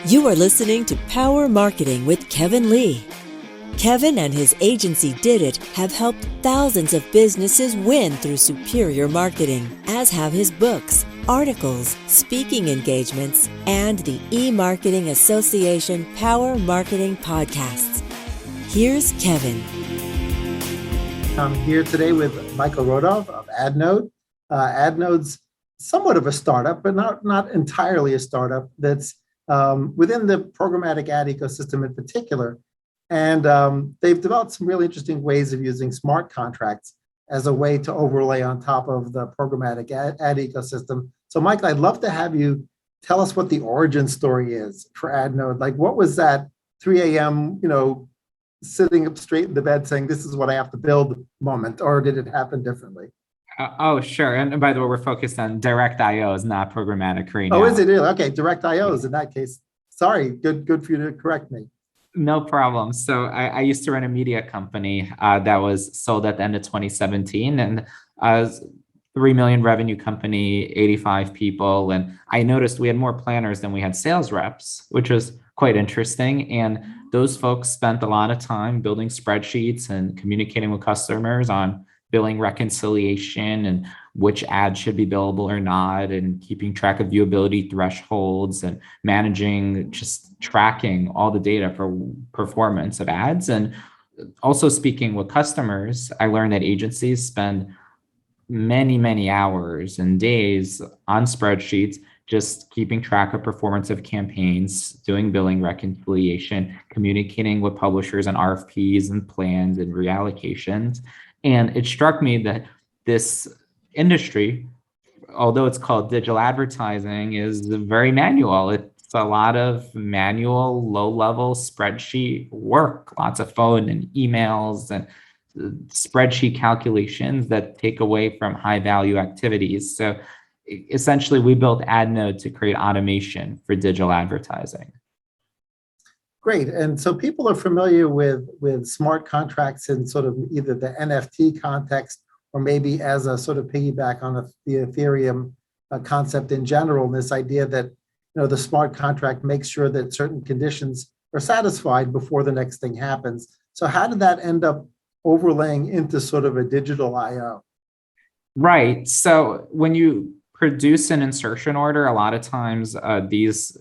You are listening to Power Marketing with Kevin Lee. Kevin and his agency Did It have helped thousands of businesses win through superior marketing, as have his books, articles, speaking engagements, and the E-Marketing Association Power Marketing podcasts. Here's Kevin. I'm here today with Michael Rodov of AdNode. AdNode's somewhat of a startup, but not entirely a startup that's within the programmatic ad ecosystem in particular. And they've developed some really interesting ways of using smart contracts as a way to overlay on top of the programmatic ad ecosystem. So, Michael, I'd love to have you tell us what the origin story is for AdNode. Like, what was that 3 a.m., sitting up straight in the bed saying, this is what I have to build moment, or did it happen differently? Oh, sure. And by the way, we're focused on direct IOs, not programmatic right now. Oh, is it really? Okay, direct IOs in that case. Sorry, good for you to correct me. No problem. So I used to run a media company that was sold at the end of 2017, and I was 3 million revenue company, 85 people. And I noticed we had more planners than we had sales reps, which was quite interesting. And those folks spent a lot of time building spreadsheets and communicating with customers on billing reconciliation and which ads should be billable or not, and keeping track of viewability thresholds and managing, just tracking all the data for performance of ads. And also speaking with customers, I learned that agencies spend many hours and days on spreadsheets, just keeping track of performance of campaigns, doing billing reconciliation, communicating with publishers on RFPs and plans and reallocations. And it struck me that this industry, although it's called digital advertising, is very manual. It's a lot of manual, low-level spreadsheet work, lots of phone and emails and spreadsheet calculations that take away from high-value activities. So essentially, we built AdNode to create automation for digital advertising. Great. And so people are familiar with smart contracts in sort of either the NFT context or maybe as a sort of piggyback on the Ethereum concept in general, and this idea that the smart contract makes sure that certain conditions are satisfied before the next thing happens. So how did that end up overlaying into sort of a digital IO? Right. So when you produce an insertion order, a lot of times these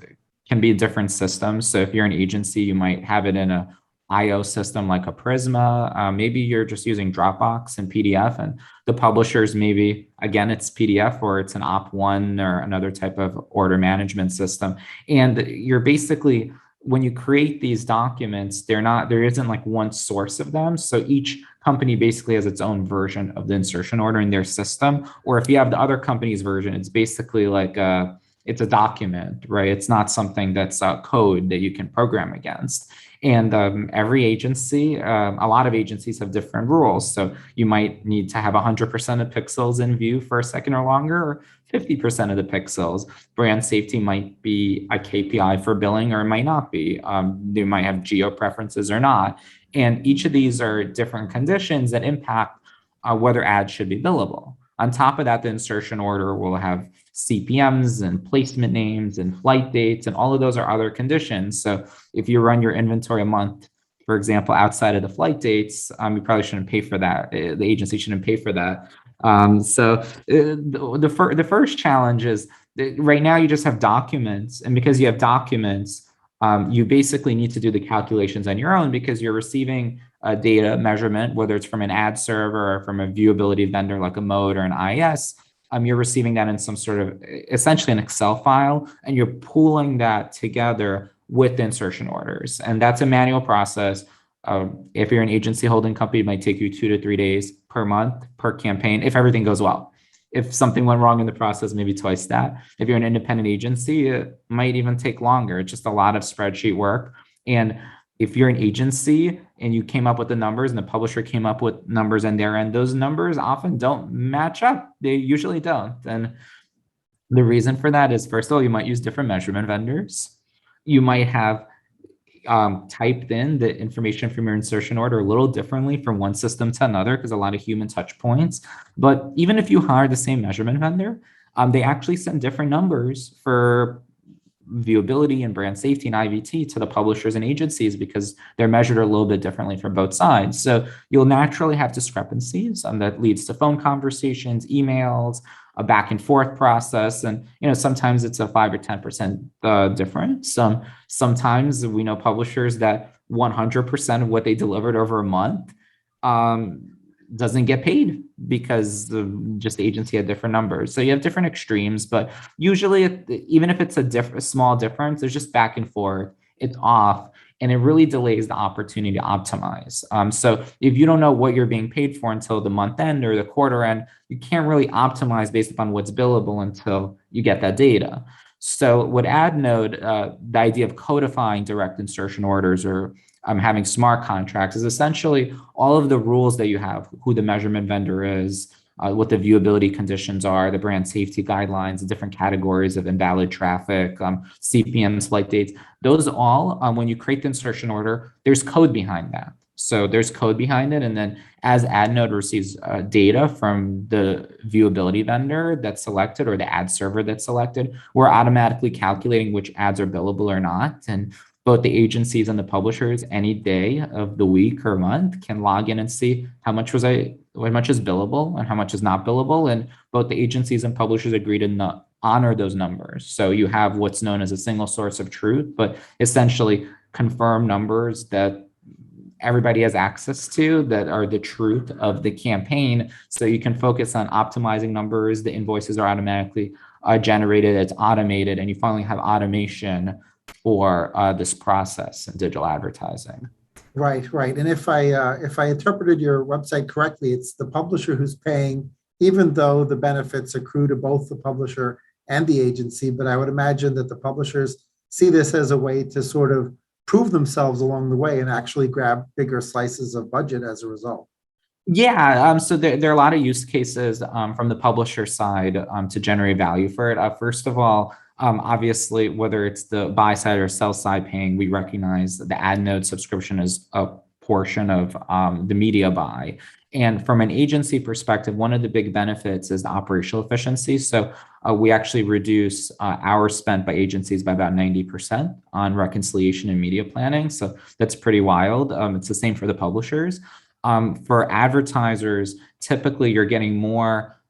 can be different systems. So if you're an agency, you might have it in a IO system like a Prisma. Maybe you're just using Dropbox and PDF, and the publishers, maybe, again, it's PDF or it's an Op1 or another type of order management system. And you're basically, when you create these documents, there isn't like one source of them. So each company basically has its own version of the insertion order in their system. Or if you have the other company's version, it's basically like it's a document, right? It's not something that's code that you can program against. And every agency, a lot of agencies have different rules. So you might need to have 100% of pixels in view for a second or longer, or 50% of the pixels. Brand safety might be a KPI for billing, or it might not be. They might have geo preferences or not. And each of these are different conditions that impact whether ads should be billable. On top of that, the insertion order will have CPMs and placement names and flight dates, and all of those are other conditions. So if you run your inventory a month, for example, outside of the flight dates, you probably shouldn't pay for that. The agency shouldn't pay for that. So the first challenge is that right now you just have documents, and because you have documents, you basically need to do the calculations on your own because you're receiving data measurement, whether it's from an ad server or from a viewability vendor like a Mode or an IS. You're receiving that in some sort of essentially an Excel file, and you're pooling that together with insertion orders. And that's a manual process. If you're an agency holding company, it might take you 2 to 3 days per month per campaign if everything goes well. If something went wrong in the process, maybe twice that. If you're an independent agency, it might even take longer. It's just a lot of spreadsheet work. And if you're an agency and you came up with the numbers and the publisher came up with numbers on their end, those numbers often don't match up. They usually don't. And the reason for that is, first of all, you might use different measurement vendors. You might have typed in the information from your insertion order a little differently from one system to another because a lot of human touch points. But even if you hire the same measurement vendor, they actually send different numbers for viewability and brand safety and IVT to the publishers and agencies because they're measured a little bit differently for both sides. So you'll naturally have discrepancies that leads to phone conversations, emails, a back and forth process. And, sometimes it's a 5 or 10% difference. Sometimes we know publishers that 100% of what they delivered over a month doesn't get paid because just the agency had different numbers. So you have different extremes, but usually even if it's a small difference, there's just back and forth, it's off, and it really delays the opportunity to optimize. So if you don't know what you're being paid for until the month end or the quarter end, you can't really optimize based upon what's billable until you get that data. So with AdNode, the idea of codifying direct insertion orders or having smart contracts is essentially all of the rules that you have, who the measurement vendor is, what the viewability conditions are, the brand safety guidelines, the different categories of invalid traffic, CPMs, flight dates. Those all, when you create the insertion order, there's code behind that. So there's code behind it. And then as AdNode receives data from the viewability vendor that's selected or the ad server that's selected, we're automatically calculating which ads are billable or not. And both the agencies and the publishers any day of the week or month can log in and see how much is billable and how much is not billable. And both the agencies and publishers agree to not honor those numbers. So you have what's known as a single source of truth, but essentially confirm numbers that everybody has access to that are the truth of the campaign. So you can focus on optimizing numbers. The invoices are automatically generated, it's automated, and you finally have automation for this process in digital advertising. Right. And if I interpreted your website correctly, it's the publisher who's paying, even though the benefits accrue to both the publisher and the agency. But I would imagine that the publishers see this as a way to sort of prove themselves along the way and actually grab bigger slices of budget as a result. Yeah, so there are a lot of use cases from the publisher side to generate value for it. First of all, obviously, whether it's the buy side or sell side paying, we recognize the AdNode subscription is a portion of the media buy. And from an agency perspective, one of the big benefits is the operational efficiency. So we actually reduce hours spent by agencies by about 90% on reconciliation and media planning. So that's pretty wild. It's the same for the publishers. For advertisers, typically you're getting more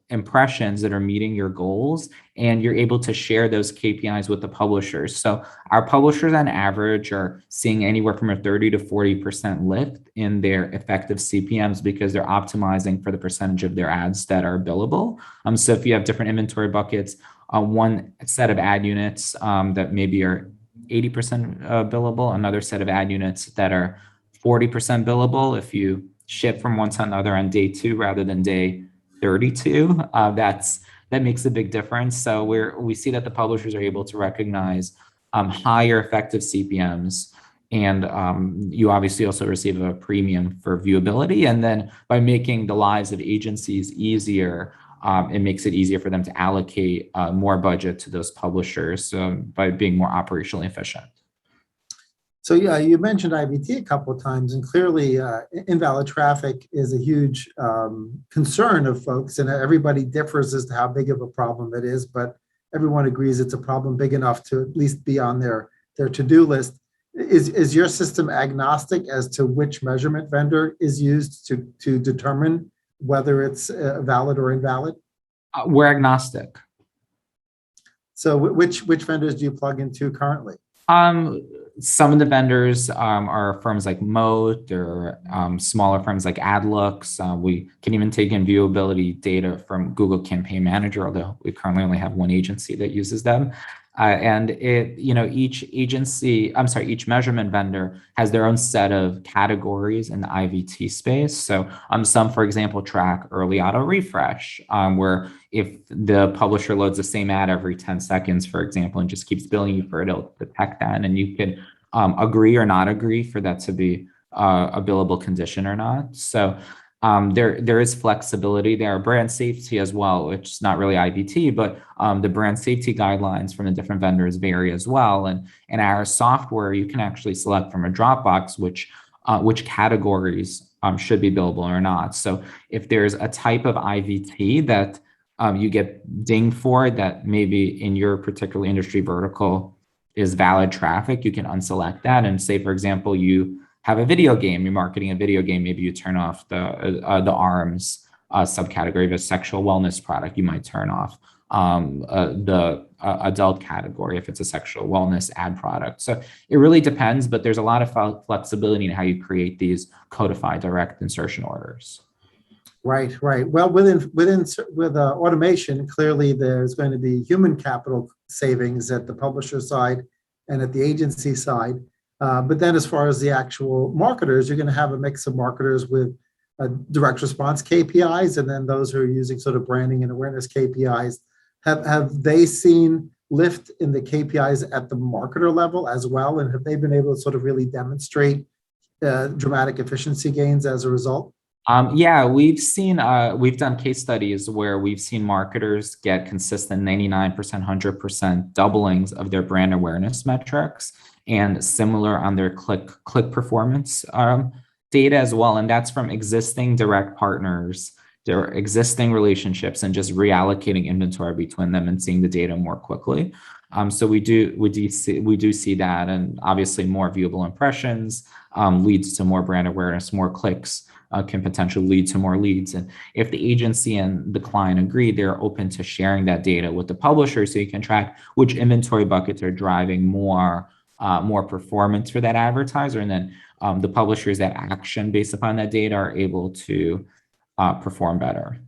impressions that are meeting your goals, and you're able to share those KPIs with the publishers. So our publishers on average are seeing anywhere from a 30 to 40% lift in their effective CPMs because they're optimizing for the percentage of their ads that are billable. So if you have different inventory buckets, one set of ad units that maybe are 80% billable, another set of ad units that are 40% billable. If you ship from one to another on day 2 rather than day 32, that makes a big difference. So we see that the publishers are able to recognize higher effective CPMs, and you obviously also receive a premium for viewability. And then by making the lives of agencies easier, it makes it easier for them to allocate more budget to those publishers by being more operationally efficient. So yeah, you mentioned IVT a couple of times, and clearly invalid traffic is a huge concern of folks, and everybody differs as to how big of a problem it is, but everyone agrees it's a problem big enough to at least be on their to-do list. Is your system agnostic as to which measurement vendor is used to determine whether it's valid or invalid? We're agnostic. So which vendors do you plug into currently? Some of the vendors are firms like Moat or smaller firms like AdLooks. We can even take in viewability data from Google Campaign Manager, although we currently only have one agency that uses them. And each measurement vendor has their own set of categories in the IVT space. So some, for example, track early auto refresh, where if the publisher loads the same ad every 10 seconds, for example, and just keeps billing you for it, it'll detect that. And you can agree or not agree for that to be a billable condition or not. So there is flexibility there. Brand safety as well, which is not really IVT, but the brand safety guidelines from the different vendors vary as well. And in our software, you can actually select from a Dropbox which categories should be billable or not. So if there's a type of IVT that you get dinged for that maybe in your particular industry vertical is valid traffic, you can unselect that and say, for example, you have a video game, you're marketing a video game, maybe you turn off the arms subcategory of a sexual wellness product, you might turn off the adult category if it's a sexual wellness ad product. So it really depends, but there's a lot of flexibility in how you create these codified direct insertion orders. Right, right. Well, with automation, clearly there's going to be human capital savings at the publisher side and at the agency side. But then as far as the actual marketers, you're going to have a mix of marketers with direct response KPIs, and then those who are using sort of branding and awareness KPIs. Have they seen lift in the KPIs at the marketer level as well? And have they been able to sort of really demonstrate dramatic efficiency gains as a result? Yeah, we've done case studies where we've seen marketers get consistent 99%, 100% doublings of their brand awareness metrics and similar on their click performance data as well. And that's from existing direct partners, their existing relationships, and just reallocating inventory between them and seeing the data more quickly. So we do see that, and obviously more viewable impressions leads to more brand awareness, more clicks can potentially lead to more leads. And if the agency and the client agree, they're open to sharing that data with the publisher, so you can track which inventory buckets are driving more performance for that advertiser, and then the publishers that action based upon that data are able to perform better.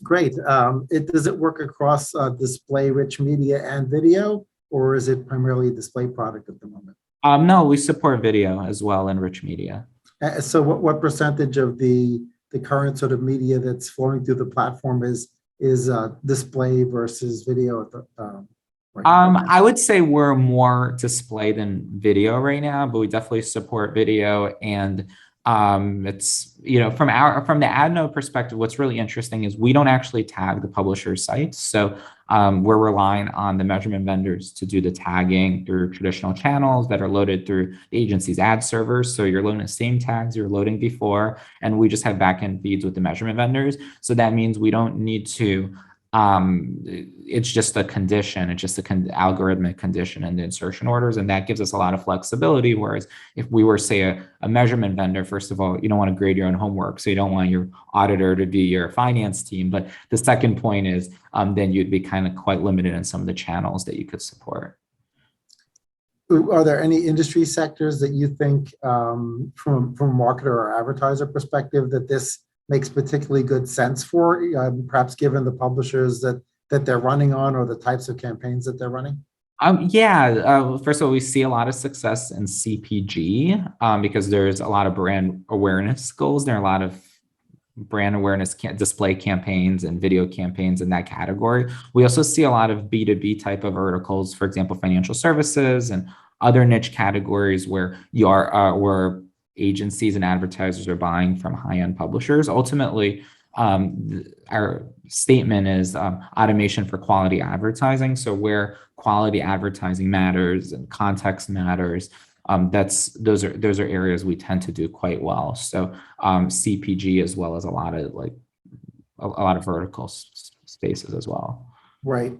Great. Does it work across display, rich media, and video, or is it primarily a display product at the moment? No, we support video as well and rich media. So what percentage of the current sort of media that's flowing through the platform is display versus video at the right now? I would say we're more display than video right now, but we definitely support video. And it's, from the AdNode perspective, what's really interesting is we don't actually tag the publisher sites. So we're relying on the measurement vendors to do the tagging through traditional channels that are loaded through the agency's ad servers. So you're loading the same tags you're loading before, and we just have backend feeds with the measurement vendors. So that means we don't need to it's just a condition, it's just algorithmic condition in the insertion orders, and that gives us a lot of flexibility. Whereas if we were, say, a measurement vendor, first of all, you don't want to grade your own homework, so you don't want your auditor to be your finance team. But the second point is then you'd be kind of quite limited in some of the channels that you could support. Are there any industry sectors that you think from a marketer or advertiser perspective that this makes particularly good sense for, perhaps given the publishers that they're running on or the types of campaigns that they're running? First of all, we see a lot of success in CPG because there's a lot of brand awareness goals. There are a lot of brand awareness display campaigns and video campaigns in that category. We also see a lot of B2B type of verticals, for example, financial services and other niche categories where where agencies and advertisers are buying from high-end publishers. Ultimately, our statement is automation for quality advertising. So where quality advertising matters and context matters, those are areas we tend to do quite well. So CPG as well as a lot of vertical spaces as well. Right.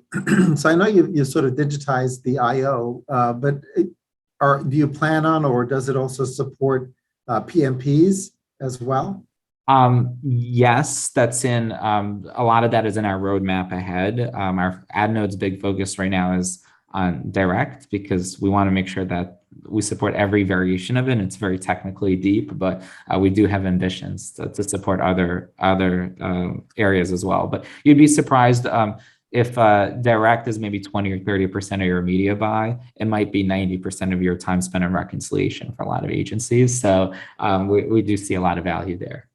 So I know you sort of digitized the IO, but do you plan on, or does it also support PMPs as well? Yes, that's in a lot of that is in our roadmap ahead. Our AdNode's big focus right now is on direct, because we want to make sure that we support every variation of it. It's very technically deep, but we do have ambitions to support other areas as well. But you'd be surprised if direct is maybe 20 or 30% of your media buy, it might be 90% of your time spent on reconciliation for a lot of agencies. So we do see a lot of value there.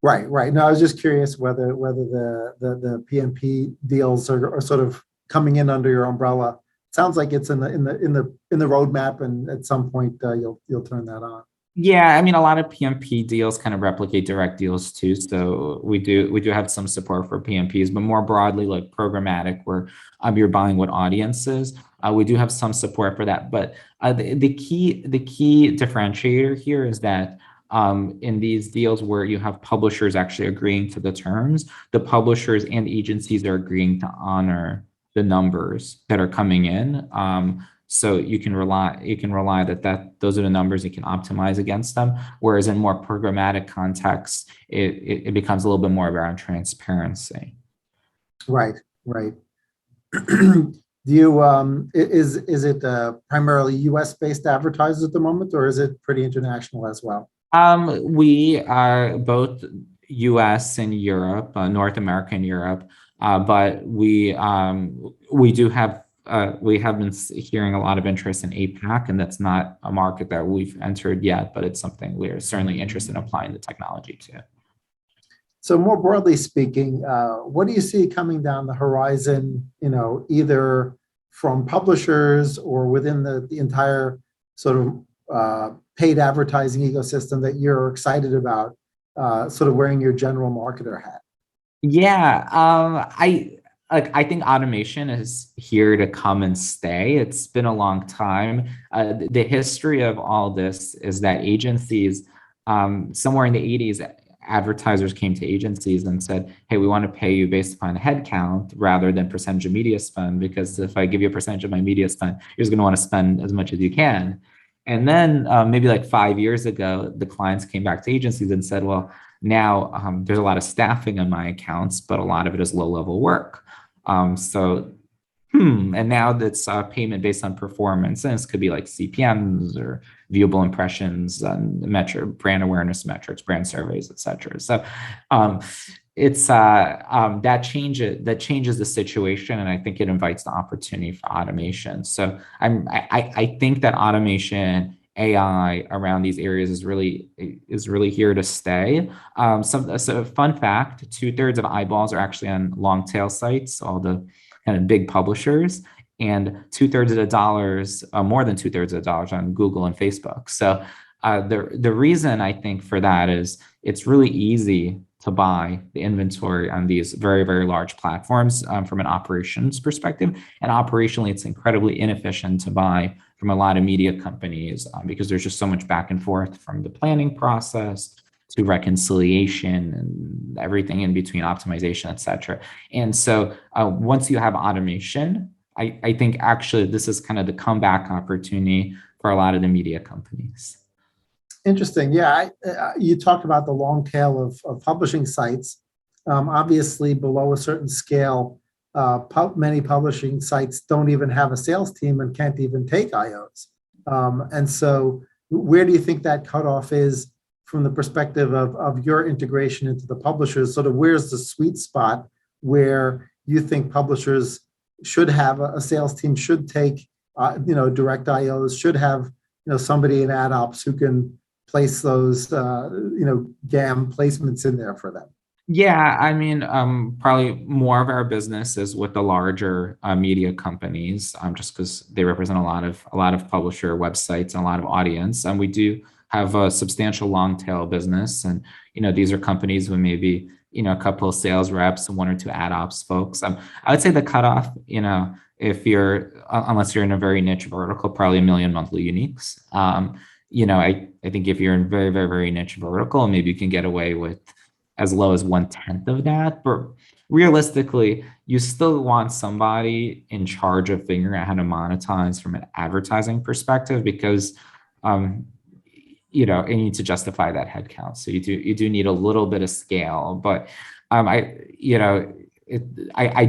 Right. No, I was just curious whether the PMP deals are sort of coming in under your umbrella. Sounds like it's in the roadmap, and at some point you'll turn that on. Yeah, I mean, a lot of PMP deals kind of replicate direct deals too. So we do have some support for PMPs, but more broadly, like programmatic, where you're buying what audiences. We do have some support for that. But the key differentiator here is that in these deals where you have publishers actually agreeing to the terms, the publishers and agencies are agreeing to honor the numbers that are coming in. So you can rely that those are the numbers you can optimize against them. Whereas in more programmatic contexts, it becomes a little bit more around transparency. Right, right. Do you is it primarily U.S. based advertisers at the moment, or is it pretty international as well? We are both U.S. and Europe, North America and Europe, but we do have. We have been hearing a lot of interest in APAC, and that's not a market that we've entered yet, but it's something we're certainly interested in applying the technology to. So more broadly speaking, what do you see coming down the horizon, either from publishers or within the entire sort of paid advertising ecosystem that you're excited about, sort of wearing your general marketer hat? Yeah, I think automation is here to come and stay. It's been a long time. The history of all this is that agencies, somewhere in the 80s, advertisers came to agencies and said, hey, we want to pay you based upon head count rather than percentage of media spend, because if I give you a percentage of my media spend, you're just going to want to spend as much as you can. And then maybe like 5 years ago, the clients came back to agencies and said, well, now there's a lot of staffing on my accounts, but a lot of it is low-level work. And now that's payment based on performance, and this could be like CPMs or viewable impressions and brand awareness metrics, brand surveys, et cetera. So it's that changes the situation, and I think it invites the opportunity for automation. So I think that automation, AI around these areas is really here to stay. So fun fact: 2/3 of eyeballs are actually on long tail sites, all the kind of big publishers, and 2/3 of the dollars, more than 2/3 of the dollars, on Google and Facebook. So the reason I think for that is it's really easy to buy the inventory on these very, very large platforms from an operations perspective, and operationally it's incredibly inefficient to buy from a lot of media companies because there's just so much back and forth from the planning process to reconciliation and everything in between, optimization, et cetera. And so once you have automation, I think actually this is kind of the comeback opportunity for a lot of the media companies. Interesting. Yeah, you talked about the long tail of publishing sites. Obviously, below a certain scale, many publishing sites don't even have a sales team and can't even take IOs. And so where do you think that cutoff is from the perspective of your integration into the publishers? Sort of where's the sweet spot where you think publishers should have a sales team, should take direct IOs, should have somebody in ad ops who can place those GAM placements in there for them? Yeah, I mean, probably more of our business is with the larger media companies, just because they represent a lot of publisher websites and a lot of audience, and we do have a substantial long tail business. And these are companies with maybe a couple of sales reps and 1 or 2 ad ops folks. I would say the cutoff, if you're unless you're in a very niche vertical, probably 1 million monthly uniques. I think if you're in very, very, very niche vertical, maybe you can get away with as low as 1/10 of that. But realistically, you still want somebody in charge of figuring out how to monetize from an advertising perspective, because you need to justify that headcount. So you do need a little bit of scale. But I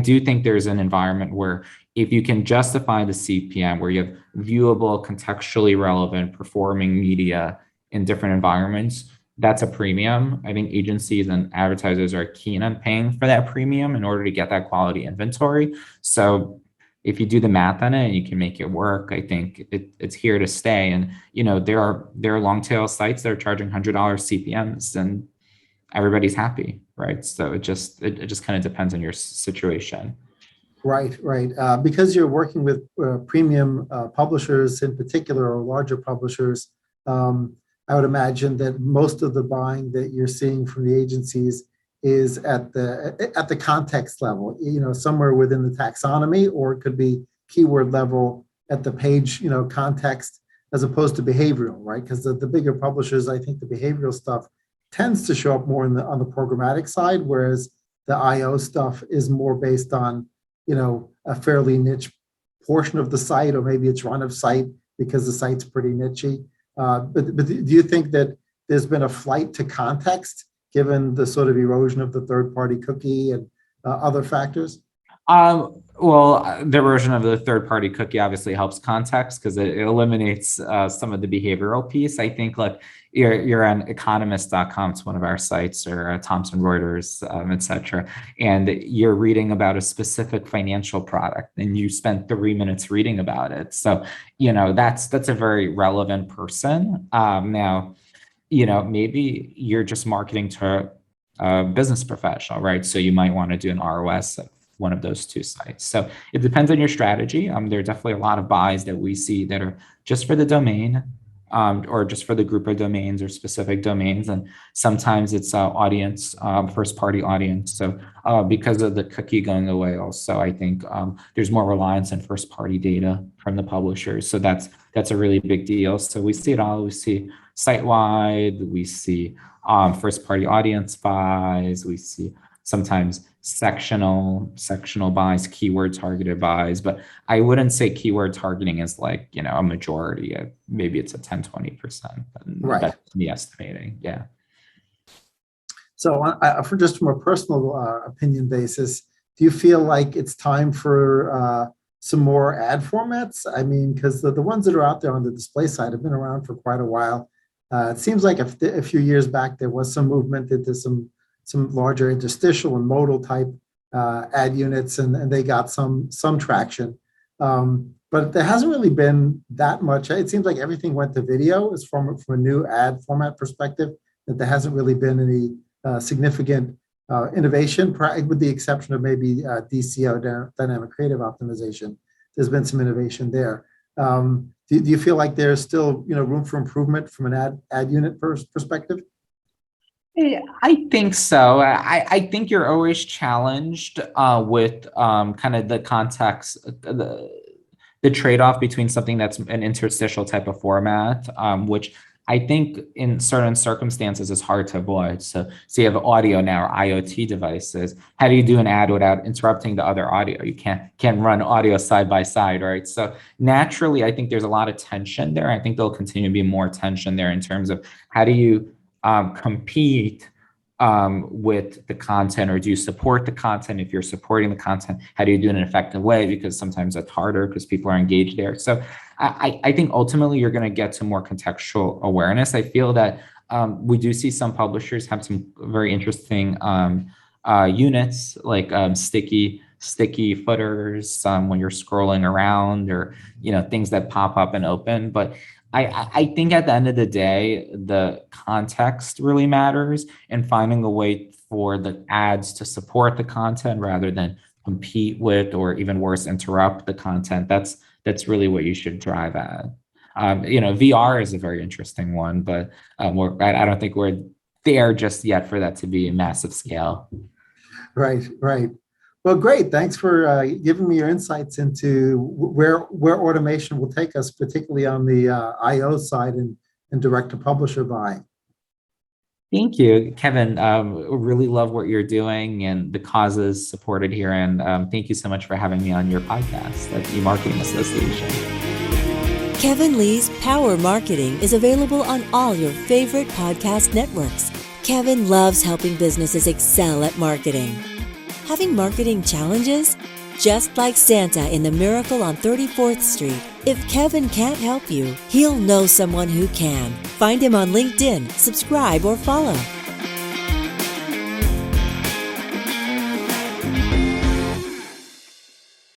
do think there's an environment where if you can justify the CPM, where you have viewable, contextually relevant, performing media in different environments, that's a premium. I think agencies and advertisers are keen on paying for that premium in order to get that quality inventory. So if you do the math on it and you can make it work, I think it's here to stay. And there are long tail sites that are charging $100 CPMs, and everybody's happy, right? So it just kind of depends on your situation. Right. Because you're working with premium publishers in particular, or larger publishers, I would imagine that most of the buying that you're seeing from the agencies is at the context level, somewhere within the taxonomy, or it could be keyword level at the page, context. as opposed to behavioral, right? Because the bigger publishers, I think the behavioral stuff tends to show up more on the programmatic side, whereas the IO stuff is more based on, a fairly niche portion of the site, or maybe it's run of site because the site's pretty nichey. But do you think that there's been a flight to context given the sort of erosion of the third-party cookie and other factors? Well, the erosion of the third-party cookie obviously helps context because it eliminates some of the behavioral piece. I think, like, you're on economist.com, it's one of our sites, or Thomson Reuters, et cetera, and you're reading about a specific financial product and you spend 3 minutes reading about it. So, that's a very relevant person. Now, maybe you're just marketing to a business professional, right? So you might want to do an ROS of one of those two sites. So it depends on your strategy. There are definitely a lot of buys that we see that are just for the domain, or just for the group of domains or specific domains. And sometimes it's audience, first party audience. So because of the cookie going away also, I think there's more reliance on first party data from the publishers. So that's a really big deal. So we see it all. We see site-wide, we see first party audience buys, we see sometimes sectional buys, keyword targeted buys, but I wouldn't say keyword targeting is like, a majority of, maybe it's a 10-20%. Right. That's me estimating. Yeah. So for just from a personal opinion basis, do you feel like it's time for some more ad formats? I mean, because the ones that are out there on the display side have been around for quite a while. It seems like a few years back, there was some movement that there's some larger interstitial and modal type ad units, and they got some traction. But there hasn't really been that much. It seems like everything went to video as from a new ad format perspective, that there hasn't really been any significant innovation, with the exception of maybe DCO, dynamic creative optimization. There's been some innovation there. Do you feel like there's still room for improvement from an ad unit perspective? I think so. I think you're always challenged with kind of the context, the trade-off between something that's an interstitial type of format, which I think in certain circumstances is hard to avoid. So you have audio now, or IoT devices. How do you do an ad without interrupting the other audio? You can't run audio side by side, right? So naturally, I think there's a lot of tension there. I think there'll continue to be more tension there in terms of how do you compete with the content, or do you support the content? If you're supporting the content, how do you do it in an effective way? Because sometimes that's harder because people are engaged there. So I think ultimately you're going to get to more contextual awareness. I feel that we do see some publishers have some very interesting units, like sticky footers when you're scrolling around, or things that pop up and open. But I think at the end of the day, the context really matters, and finding a way for the ads to support the content rather than compete with, or even worse, interrupt the content. That's really what you should drive at. VR is a very interesting one, but I don't think we're there just yet for that to be a massive scale. Right. Well, great. Thanks for giving me your insights into where automation will take us, particularly on the IO side and direct-to-publisher buying. Thank you, Kevin. Really love what you're doing and the causes supported here. And thank you so much for having me on your podcast at the Marketing Association. Kevin Lee's Power Marketing is available on all your favorite podcast networks. Kevin loves helping businesses excel at marketing. Having marketing challenges? Just like Santa in The Miracle on 34th Street, if Kevin can't help you, he'll know someone who can. Find him on LinkedIn, subscribe, or follow.